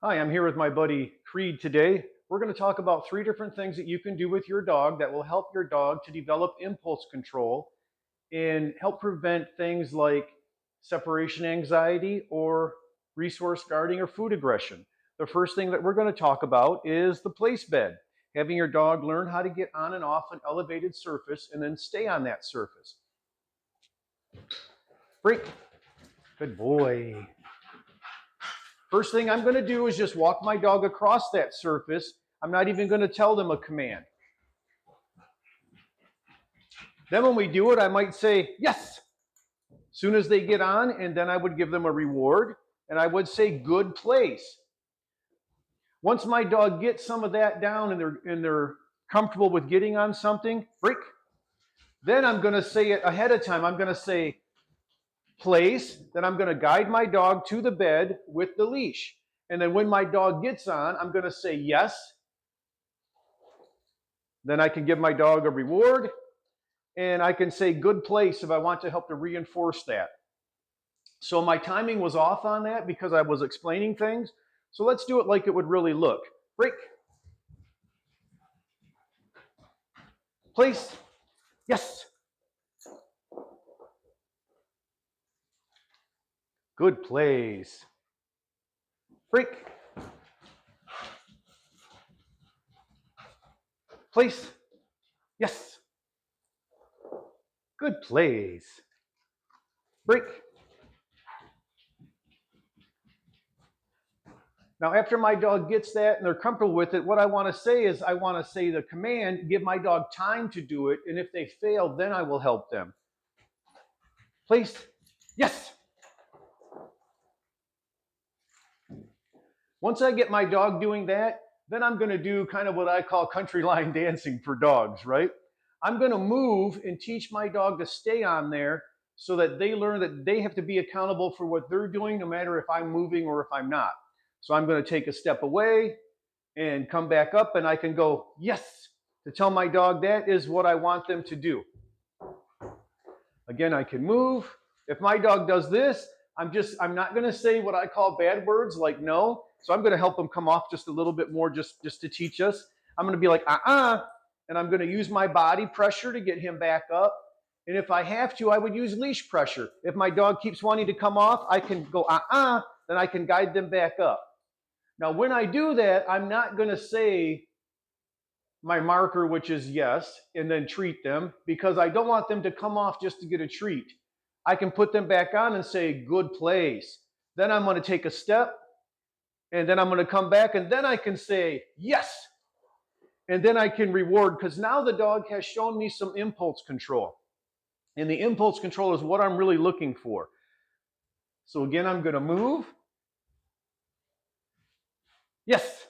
Hi, I'm here with my buddy Creed today. We're going to talk about 3 different things that you can do with your dog that will help your dog to develop impulse control and help prevent things like separation anxiety or resource guarding or food aggression. The first thing that we're going to talk about is the place bed. Having your dog learn how to get on and off an elevated surface and then stay on that surface. Break. Good boy. First thing I'm going to do is just walk my dog across that surface. I'm not even going to tell them a command. Then when we do it, I might say, yes, as soon as they get on, and then I would give them a reward, and I would say, good place. Once my dog gets some of that down and they're comfortable with getting on something, break. Then I'm going to say it ahead of time. I'm going to say, place. Then I'm going to guide my dog to the bed with the leash. And then when my dog gets on, I'm going to say yes. Then I can give my dog a reward, and I can say good place if I want to help to reinforce that. So my timing was off on that because I was explaining things. So let's do it like it would really look. Break. Place. Yes. Good place. Break. Place. Yes. Good place. Break. Now, after my dog gets that and they're comfortable with it, what I want to say is I want to say the command, give my dog time to do it, and if they fail, then I will help them. Place. Yes. Once I get my dog doing that, then I'm going to do kind of what I call country line dancing for dogs, right? I'm going to move and teach my dog to stay on there so that they learn that they have to be accountable for what they're doing, no matter if I'm moving or if I'm not. So I'm going to take a step away and come back up, and I can go, yes, to tell my dog that is what I want them to do. Again, I can move. If my dog does this, I'm not going to say what I call bad words like no. So I'm going to help them come off just a little bit more just to teach us. I'm going to be like, and I'm going to use my body pressure to get him back up. And if I have to, I would use leash pressure. If my dog keeps wanting to come off, I can go, then I can guide them back up. Now, when I do that, I'm not going to say my marker, which is yes, and then treat them, because I don't want them to come off just to get a treat. I can put them back on and say, good place. Then I'm going to take a step, and then I'm going to come back, and then I can say, yes. And then I can reward, because now the dog has shown me some impulse control. And the impulse control is what I'm really looking for. So again, I'm going to move. Yes.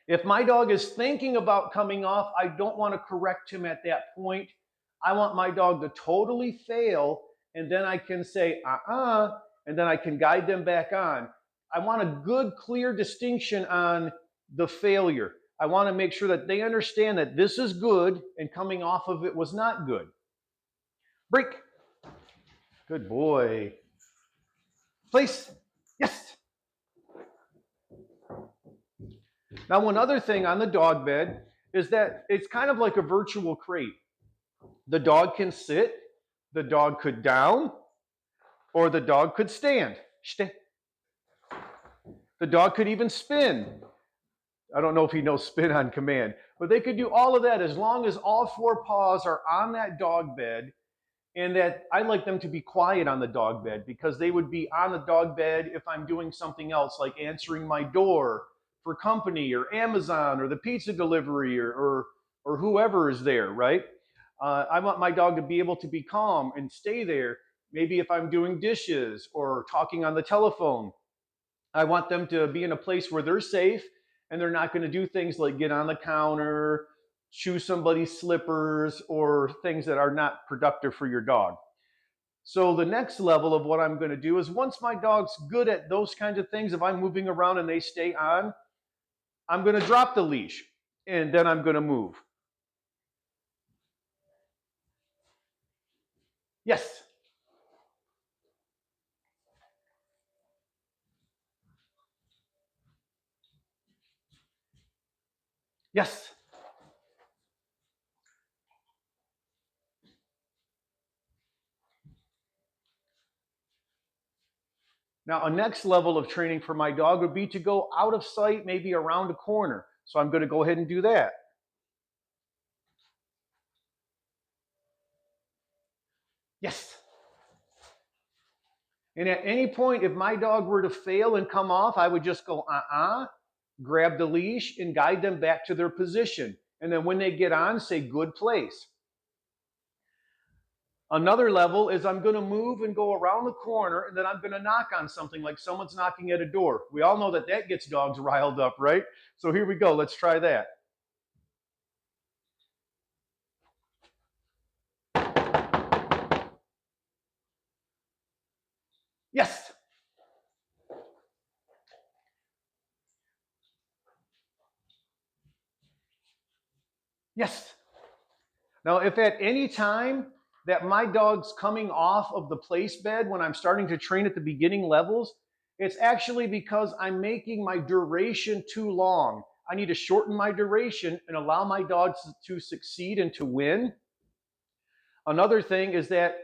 If my dog is thinking about coming off, I don't want to correct him at that point. I want my dog to totally fail, and then I can say, and then I can guide them back on. I want a good, clear distinction on the failure. I want to make sure that they understand that this is good and coming off of it was not good. Break. Good boy. Place. Yes. Now, one other thing on the dog bed is that it's kind of like a virtual crate. The dog can sit, the dog could down, or the dog could stand. The dog could even spin. I don't know if he knows spin on command, but they could do all of that as long as all 4 paws are on that dog bed, and that I like them to be quiet on the dog bed, because they would be on the dog bed if I'm doing something else, like answering my door for company or Amazon or the pizza delivery or whoever is there, right? I want my dog to be able to be calm and stay there. Maybe if I'm doing dishes or talking on the telephone, I want them to be in a place where they're safe and they're not going to do things like get on the counter, chew somebody's slippers, or things that are not productive for your dog. So the next level of what I'm going to do is, once my dog's good at those kinds of things, if I'm moving around and they stay on, I'm going to drop the leash and then I'm going to move. Yes. Yes. Now, a next level of training for my dog would be to go out of sight, maybe around a corner. So I'm going to go ahead and do that. Yes. And at any point, if my dog were to fail and come off, I would just go, grab the leash and guide them back to their position. And then when they get on, say, good place. Another level is I'm going to move and go around the corner, and then I'm going to knock on something like someone's knocking at a door. We all know that that gets dogs riled up, right? So here we go. Let's try that. Yes. Yes. Now, if at any time that my dog's coming off of the place bed when I'm starting to train at the beginning levels, it's actually because I'm making my duration too long. I need to shorten my duration and allow my dogs to succeed and to win. Another thing is that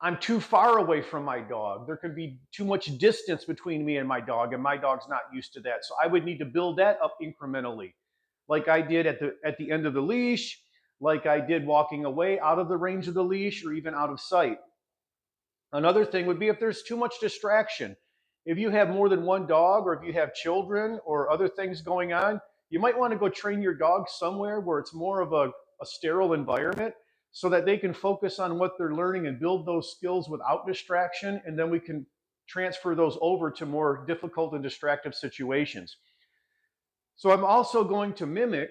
I'm too far away from my dog. There can be too much distance between me and my dog's not used to that. So I would need to build that up incrementally, like I did at the end of the leash, like I did walking away out of the range of the leash or even out of sight. Another thing would be if there's too much distraction. If you have more than one dog or if you have children or other things going on, you might want to go train your dog somewhere where it's more of a sterile environment so that they can focus on what they're learning and build those skills without distraction, and then we can transfer those over to more difficult and distractive situations. So I'm also going to mimic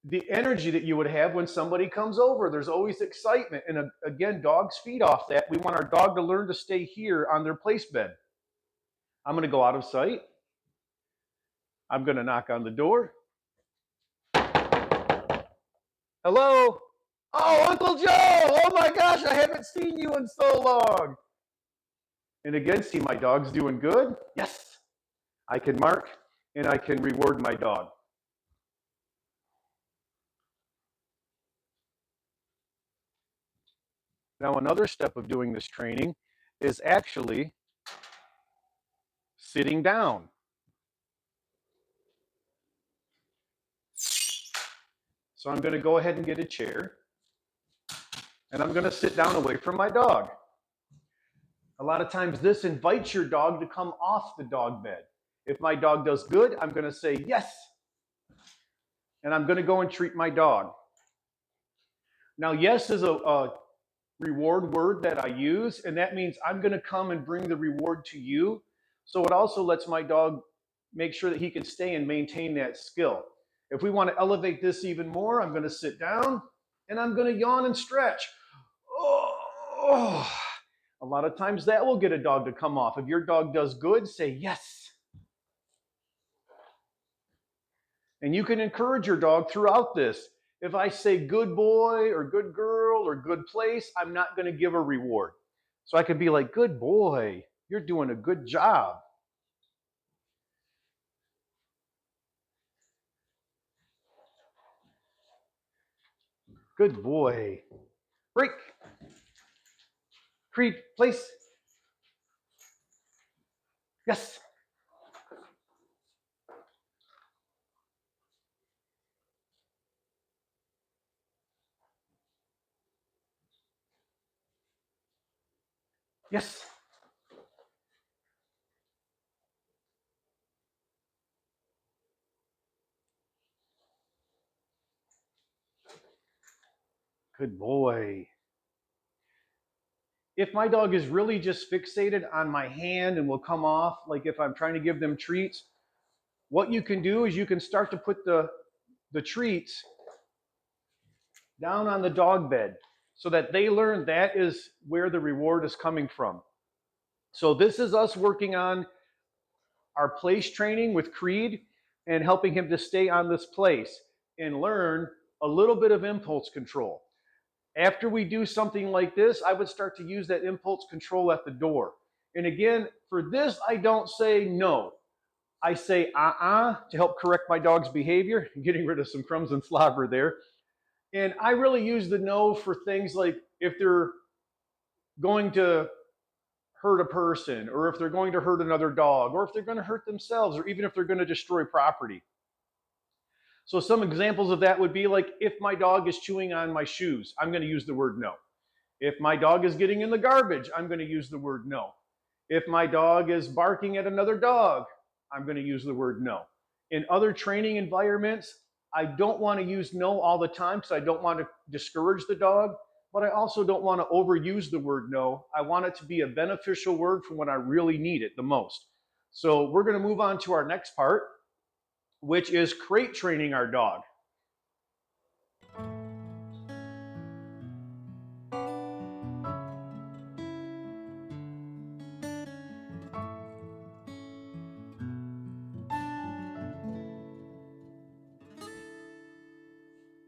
the energy that you would have when somebody comes over. There's always excitement. And again, dogs feed off that. We want our dog to learn to stay here on their place bed. I'm going to go out of sight. I'm going to knock on the door. Hello? Oh, Uncle Joe! Oh my gosh, I haven't seen you in so long. And again, see my dog's doing good? Yes. I can mark and I can reward my dog. Now, another step of doing this training is actually sitting down. So I'm going to go ahead and get a chair, and I'm going to sit down away from my dog. A lot of times this invites your dog to come off the dog bed. If my dog does good, I'm going to say yes, and I'm going to go and treat my dog. Now, yes is a reward word that I use, and that means I'm going to come and bring the reward to you. So it also lets my dog make sure that he can stay and maintain that skill. If we want to elevate this even more, I'm going to sit down and I'm going to yawn and stretch. Oh. A lot of times that will get a dog to come off. If your dog does good, say yes. And you can encourage your dog throughout this. If I say good boy or good girl or good place, I'm not going to give a reward. So I could be like, good boy, you're doing a good job. Good boy. Break. Creed, place. Yes. Yes. Good boy. If my dog is really just fixated on my hand and will come off, like if I'm trying to give them treats, what you can do is you can start to put the treats down on the dog bed so that they learn that is where the reward is coming from. So this is us working on our place training with Creed and helping him to stay on this place and learn a little bit of impulse control. After we do something like this, I would start to use that impulse control at the door. And again, for this, I don't say no. I say to help correct my dog's behavior, getting rid of some crumbs and slobber there. And I really use the no for things like if they're going to hurt a person, or if they're going to hurt another dog, or if they're going to hurt themselves, or even if they're going to destroy property. So some examples of that would be like if my dog is chewing on my shoes, I'm going to use the word no. If my dog is getting in the garbage, I'm going to use the word no. If my dog is barking at another dog, I'm going to use the word no. In other training environments, I don't want to use no all the time because I don't want to discourage the dog, but I also don't want to overuse the word no. I want it to be a beneficial word for when I really need it the most. So we're going to move on to our next part, which is crate training our dog.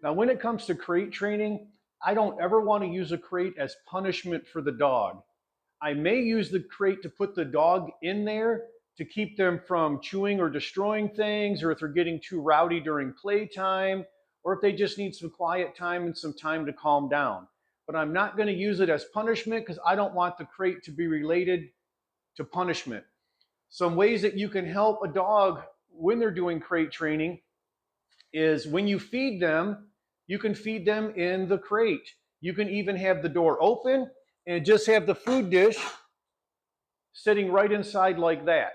Now, when it comes to crate training, I don't ever want to use a crate as punishment for the dog. I may use the crate to put the dog in there to keep them from chewing or destroying things, or if they're getting too rowdy during playtime, or if they just need some quiet time and some time to calm down. But I'm not going to use it as punishment because I don't want the crate to be related to punishment. Some ways that you can help a dog when they're doing crate training is when you feed them, you can feed them in the crate. You can even have the door open and just have the food dish sitting right inside like that.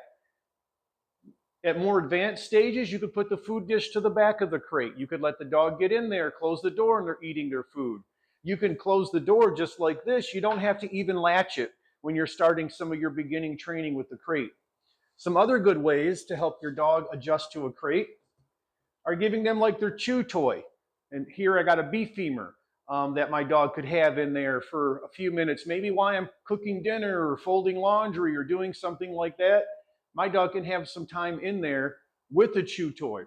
At more advanced stages, you could put the food dish to the back of the crate. You could let the dog get in there, close the door, and they're eating their food. You can close the door just like this. You don't have to even latch it when you're starting some of your beginning training with the crate. Some other good ways to help your dog adjust to a crate are giving them like their chew toy. And here I got a beef femur that my dog could have in there for a few minutes, maybe while I'm cooking dinner or folding laundry or doing something like that. My dog can have some time in there with the chew toy.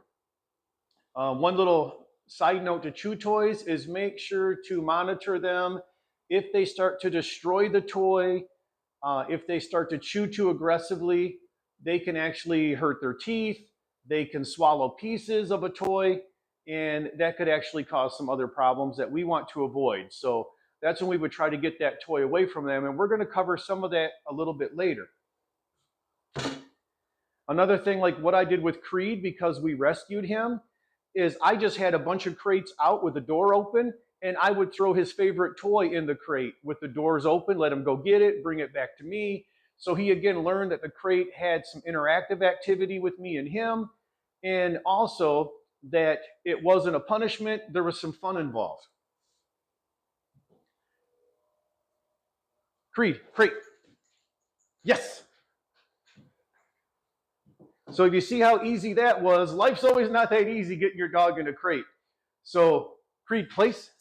One little side note to chew toys is make sure to monitor them. If they start to destroy the toy, if they start to chew too aggressively, they can actually hurt their teeth. They can swallow pieces of a toy, and that could actually cause some other problems that we want to avoid. So that's when we would try to get that toy away from them, and we're going to cover some of that a little bit later. Another thing like what I did with Creed, because we rescued him, is I just had a bunch of crates out with the door open, and I would throw his favorite toy in the crate with the doors open, let him go get it, bring it back to me. So he again learned that the crate had some interactive activity with me and him, and also that it wasn't a punishment, there was some fun involved. Creed, crate. Yes. So if you see how easy that was, life's always not that easy getting your dog in a crate. So Creed, place.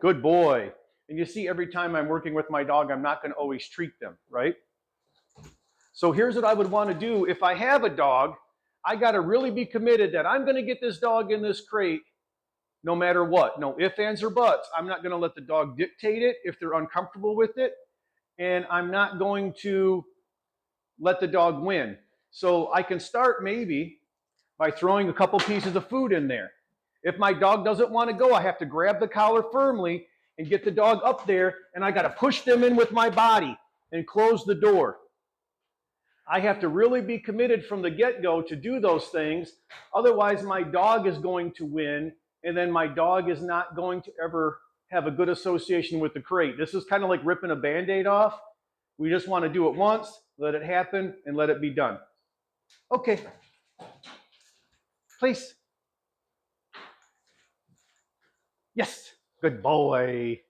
Good boy. And you see every time I'm working with my dog, I'm not going to always treat them, right? So here's what I would want to do. If I have a dog, I got to really be committed that I'm going to get this dog in this crate no matter what. No ifs, ands, or buts. I'm not going to let the dog dictate it if they're uncomfortable with it. And I'm not going to let the dog win. So I can start maybe by throwing a couple pieces of food in there. If my dog doesn't want to go, I have to grab the collar firmly and get the dog up there, and I got to push them in with my body and close the door. I have to really be committed from the get-go to do those things. Otherwise, my dog is going to win, and then my dog is not going to ever have a good association with the crate. This is kind of like ripping a Band-Aid off. We just want to do it once, let it happen, and let it be done. Okay. Please. Yes. Good boy.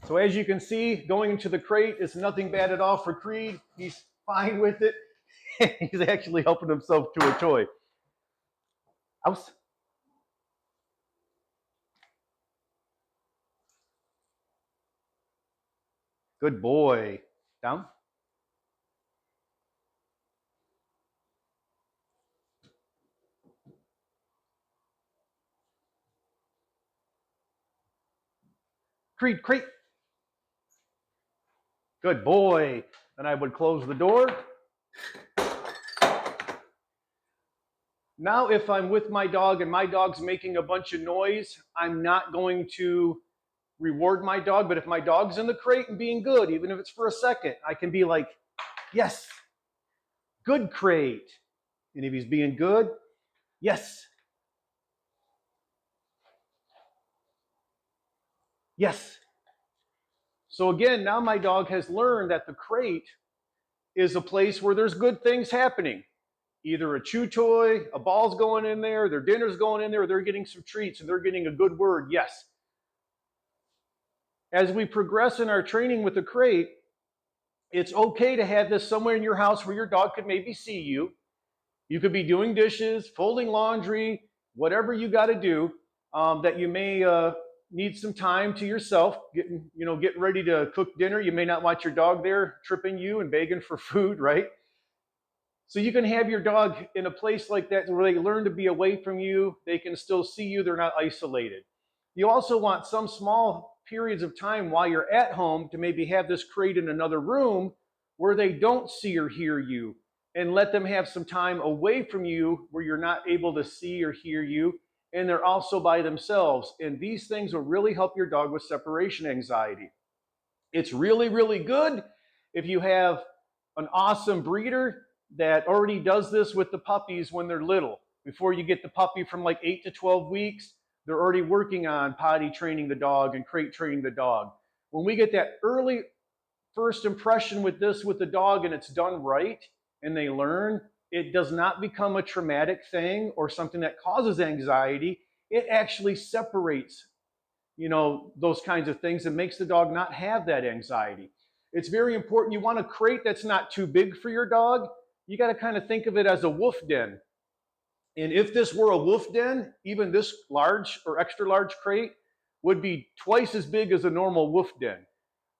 So as you can see, going into the crate is nothing bad at all for Creed. He's fine with it. He's actually helping himself to a toy. Out. Good boy. Down. Creed, crate. Good boy. And I would close the door. Now, if I'm with my dog and my dog's making a bunch of noise, I'm not going to reward my dog. But if my dog's in the crate and being good, even if it's for a second, I can be like, yes, good crate. And if he's being good, yes, yes. So again, now my dog has learned that the crate is a place where there's good things happening. Either a chew toy, a ball's going in there, their dinner's going in there, or they're getting some treats and they're getting a good word, yes. As we progress in our training with the crate, it's okay to have this somewhere in your house where your dog could maybe see you. You could be doing dishes, folding laundry, whatever you got to do that you may need some time to yourself, getting ready to cook dinner. You may not want your dog there tripping you and begging for food, right? So you can have your dog in a place like that where they learn to be away from you. They can still see you. They're not isolated. You also want some small periods of time while you're at home to maybe have this crate in another room where they don't see or hear you, and let them have some time away from you where you're not able to see or hear you, and they're also by themselves. And these things will really help your dog with separation anxiety. It's really, really good if you have an awesome breeder that already does this with the puppies when they're little. Before you get the puppy from like 8 to 12 weeks, they're already working on potty training the dog and crate training the dog. When we get that early first impression with this with the dog and it's done right and they learn, it does not become a traumatic thing or something that causes anxiety. It actually separates, those kinds of things and makes the dog not have that anxiety. It's very important. You want a crate that's not too big for your dog. You got to kind of think of it as a wolf den. And if this were a wolf den, even this large or extra large crate would be twice as big as a normal wolf den.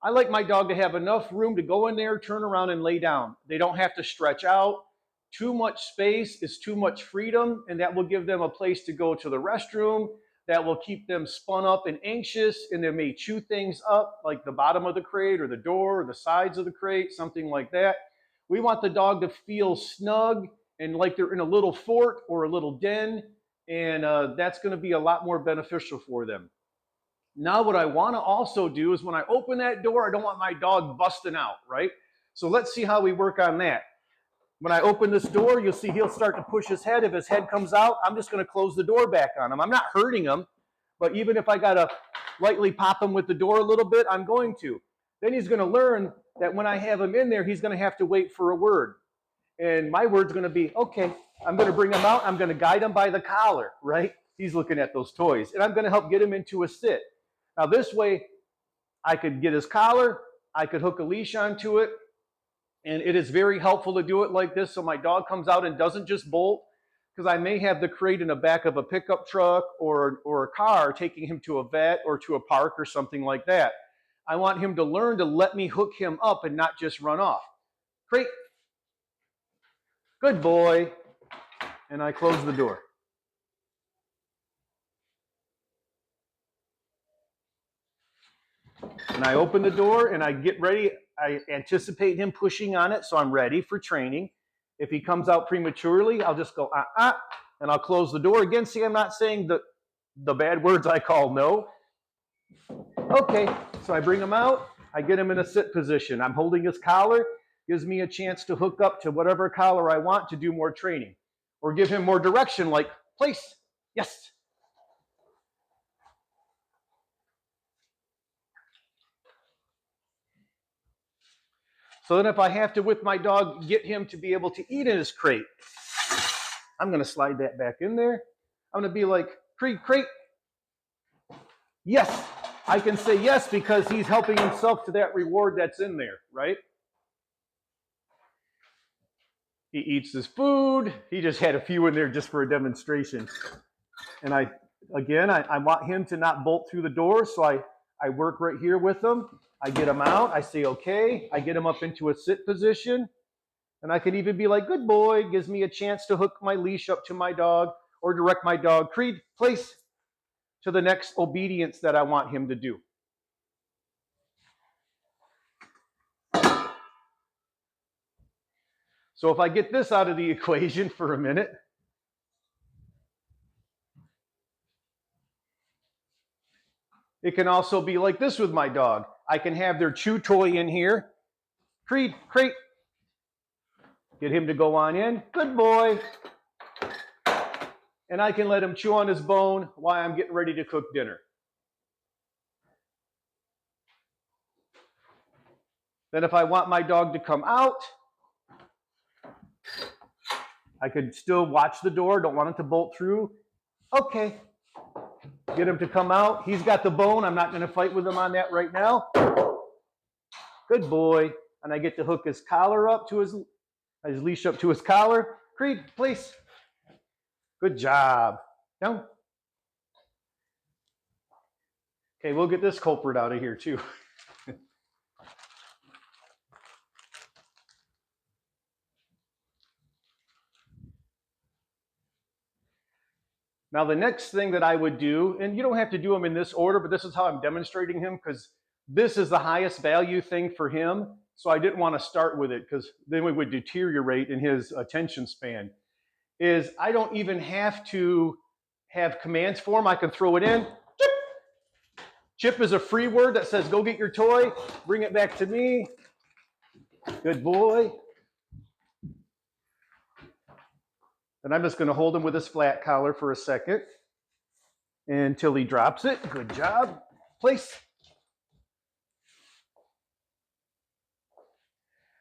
I like my dog to have enough room to go in there, turn around, and lay down. They don't have to stretch out. Too much space is too much freedom, and that will give them a place to go to the restroom. That will keep them spun up and anxious, and they may chew things up, like the bottom of the crate or the door or the sides of the crate, something like that. We want the dog to feel snug and like they're in a little fort or a little den, and that's going to be a lot more beneficial for them. Now what I want to also do is when I open that door, I don't want my dog busting out, right? So let's see how we work on that. When I open this door, you'll see he'll start to push his head. If his head comes out, I'm just going to close the door back on him. I'm not hurting him, but even if I got to lightly pop him with the door a little bit, I'm going to. Then he's going to learn that when I have him in there, he's going to have to wait for a word. And my word's going to be, okay, I'm going to bring him out. I'm going to guide him by the collar, right? He's looking at those toys. And I'm going to help get him into a sit. Now this way, I could get his collar. I could hook a leash onto it. And it is very helpful to do it like this so my dog comes out and doesn't just bolt, because I may have the crate in the back of a pickup truck or a car taking him to a vet or to a park or something like that. I want him to learn to let me hook him up and not just run off. Crate. Good boy. And I close the door. And I open the door and I get ready. I anticipate him pushing on it, so I'm ready for training. If he comes out prematurely, I'll just go, and I'll close the door. Again, see, I'm not saying the bad words I call no. Okay, so I bring him out. I get him in a sit position. I'm holding his collar. Gives me a chance to hook up to whatever collar I want to do more training. Or give him more direction, like, place, yes. So then if I have to, with my dog, get him to be able to eat in his crate, I'm going to slide that back in there. I'm going to be like, crate. Yes. I can say yes because he's helping himself to that reward that's in there, right? He eats his food. He just had a few in there just for a demonstration. And I want him to not bolt through the door, so I work right here with him. I get him out. I say, okay. I get him up into a sit position. And I can even be like, good boy. Gives me a chance to hook my leash up to my dog or direct my dog, Creed, place, to the next obedience that I want him to do. So if I get this out of the equation for a minute, it can also be like this with my dog. I can have their chew toy in here. Creed, crate. Get him to go on in. Good boy. And I can let him chew on his bone while I'm getting ready to cook dinner. Then if I want my dog to come out, I could still watch the door, don't want him to bolt through. Okay, get him to come out. He's got the bone. I'm not going to fight with him on that right now. Good boy. And I get to hook his collar up to his leash up to his collar. Creed, please. Good job. Down. Okay, we'll get this culprit out of here too. Now the next thing that I would do, and you don't have to do them in this order, but this is how I'm demonstrating him because this is the highest value thing for him. So I didn't want to start with it because then we would deteriorate in his attention span. Is I don't even have to have commands for him. I can throw it in. Chip. Chip is a free word that says, go get your toy, bring it back to me. Good boy. And I'm just going to hold him with his flat collar for a second until he drops it. Good job. Place.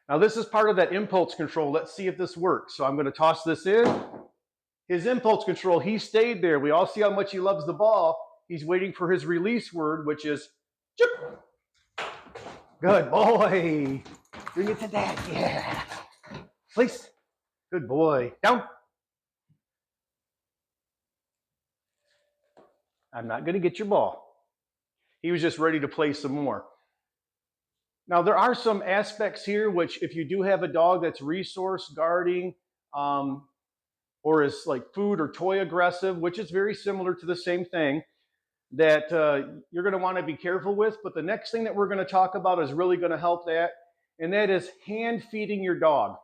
Now this is part of that impulse control. Let's see if this works. So I'm going to toss this in. His impulse control, he stayed there. We all see how much he loves the ball. He's waiting for his release word, which is chip. Good boy. Bring it to dad. Yeah. Place. Good boy. Down. I'm not going to get your ball. He was just ready to play some more. Now, there are some aspects here which, if you do have a dog that's resource guarding or is like food or toy aggressive, which is very similar to the same thing, that you're going to want to be careful with. But the next thing that we're going to talk about is really going to help that, and that is hand feeding your dog.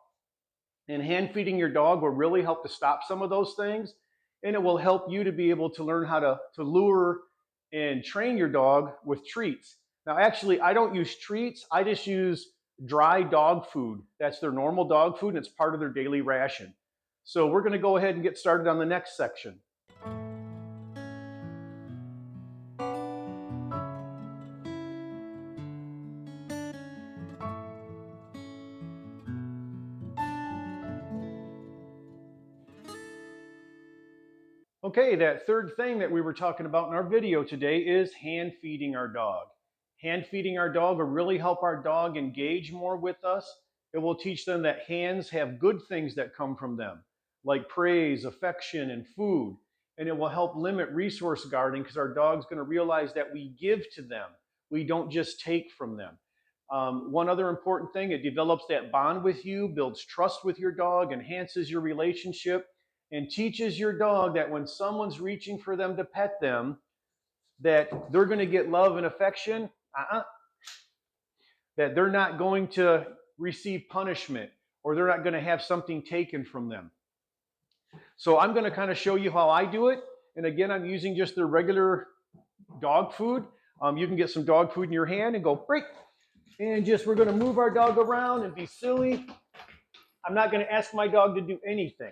And hand feeding your dog will really help to stop some of those things. And it will help you to be able to learn how to lure and train your dog with treats. Now, actually, I don't use treats. I just use dry dog food. That's their normal dog food, and it's part of their daily ration. So we're going to go ahead and get started on the next section. Okay, that third thing that we were talking about in our video today is hand feeding our dog. Hand feeding our dog will really help our dog engage more with us. It will teach them that hands have good things that come from them, like praise, affection, and food. And it will help limit resource guarding because our dog's going to realize that we give to them. We don't just take from them. One other important thing, it develops that bond with you, builds trust with your dog, enhances your relationship, and teaches your dog that when someone's reaching for them to pet them, that they're going to get love and affection, that they're not going to receive punishment or they're not going to have something taken from them. So I'm going to kind of show you how I do it. And again, I'm using just the regular dog food. You can get some dog food in your hand and go break. And just we're going to move our dog around and be silly. I'm not going to ask my dog to do anything.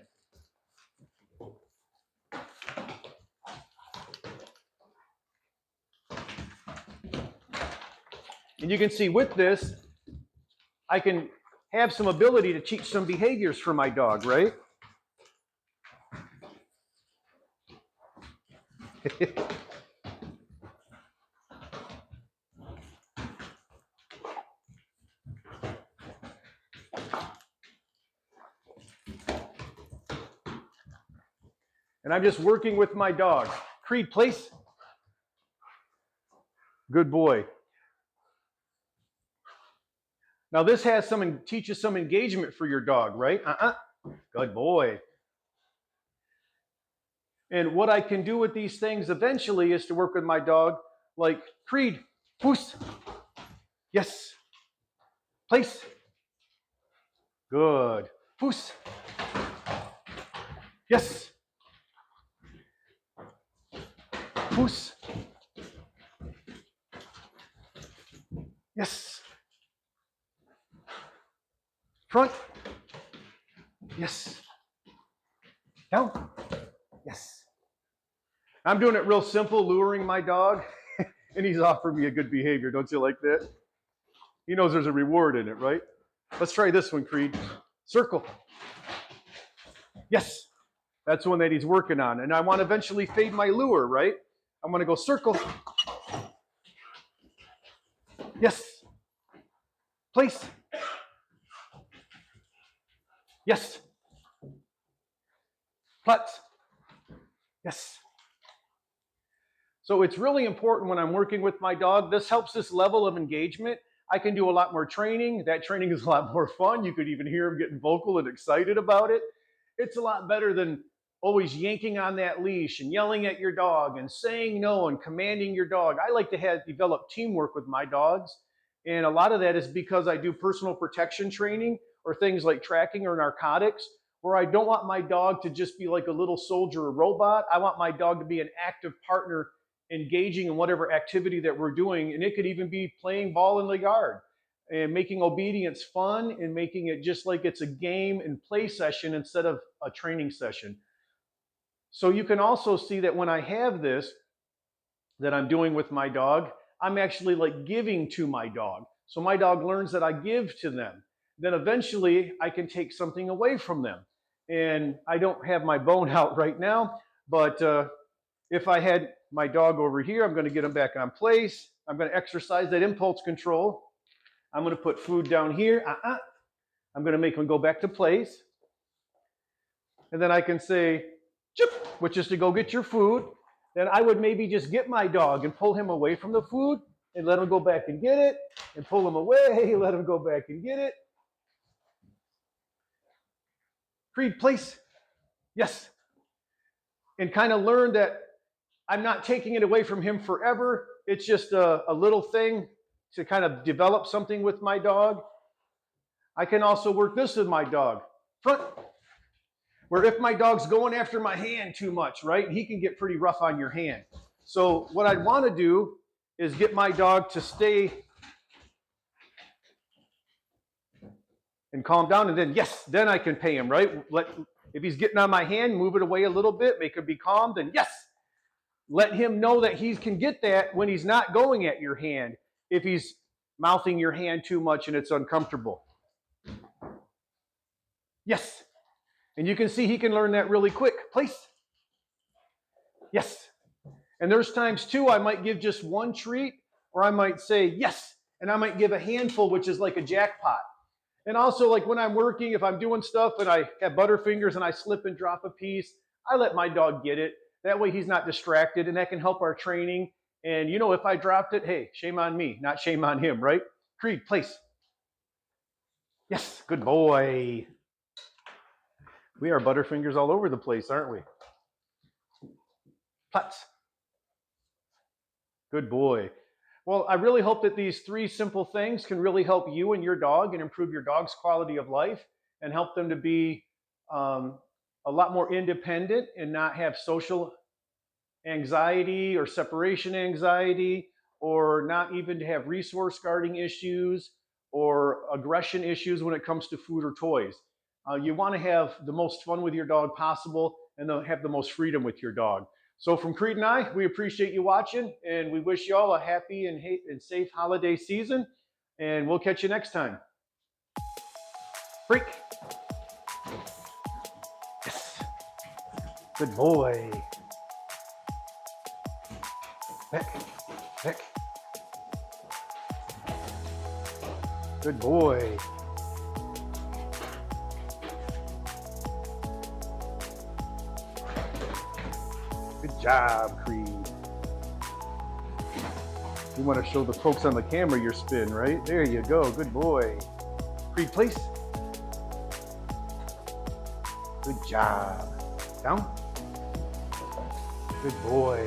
And you can see with this, I can have some ability to teach some behaviors for my dog, right? And I'm just working with my dog. Creed, place. Good boy. Now this has teaches some engagement for your dog, right? Good boy. And what I can do with these things eventually is to work with my dog, like Creed, poos. Yes. Place. Good. Puss. Yes. Puss. Yes. Front. Yes. Down. Yes. I'm doing it real simple, luring my dog, and he's offering me a good behavior. Don't you like that? He knows there's a reward in it, right? Let's try this one, Creed. Circle. Yes. That's one that he's working on. And I want to eventually fade my lure, right? I'm going to go circle. Yes. Place. Yes. Put. Yes. So it's really important when I'm working with my dog. This helps this level of engagement. I can do a lot more training. That training is a lot more fun. You could even hear him getting vocal and excited about it. It's a lot better than always yanking on that leash and yelling at your dog and saying no and commanding your dog. I like to develop teamwork with my dogs. And a lot of that is because I do personal protection training or things like tracking or narcotics, where I don't want my dog to just be like a little soldier or robot. I want my dog to be an active partner, engaging in whatever activity that we're doing. And it could even be playing ball in the yard and making obedience fun and making it just like it's a game and play session instead of a training session. So you can also see that when I have this that I'm doing with my dog, I'm actually like giving to my dog. So my dog learns that I give to them. Then eventually I can take something away from them. And I don't have my bone out right now, but if I had my dog over here, I'm going to get him back on place. I'm going to exercise that impulse control. I'm going to put food down here. I'm going to make him go back to place. And then I can say, chip, which is to go get your food. Then I would maybe just get my dog and pull him away from the food and let him go back and get it, and pull him away, let him go back and get it. Creed, place. Yes. And kind of learn that I'm not taking it away from him forever. It's just a little thing to kind of develop something with my dog. I can also work this with my dog. Front. Where if my dog's going after my hand too much, right, he can get pretty rough on your hand. So what I'd want to do is get my dog to stay and calm down, and then, yes, then I can pay him, right? If he's getting on my hand, move it away a little bit, make him be calmed, and yes, let him know that he can get that when he's not going at your hand, if he's mouthing your hand too much and it's uncomfortable. Yes. And you can see he can learn that really quick. Place. Yes. And there's times too I might give just one treat, or I might say yes, and I might give a handful, which is like a jackpot. And also, like when I'm working, if I'm doing stuff and I have Butterfingers and I slip and drop a piece, I let my dog get it. That way he's not distracted, and that can help our training. And you know, if I dropped it, hey, shame on me, not shame on him, right? Creed, place. Yes, good boy. We are Butterfingers all over the place, aren't we? Putz. Good boy. Well, I really hope that these three simple things can really help you and your dog and improve your dog's quality of life and help them to be a lot more independent and not have social anxiety or separation anxiety, or not even to have resource guarding issues or aggression issues when it comes to food or toys. You want to have the most fun with your dog possible and have the most freedom with your dog. So from Creed and I, we appreciate you watching, and we wish you all a happy and safe holiday season, and we'll catch you next time. Freak. Yes. Good boy. Back. Back. Good boy. Good job, Creed. You want to show the folks on the camera your spin, right? There you go. Good boy. Creed, place. Good job. Down. Good boy.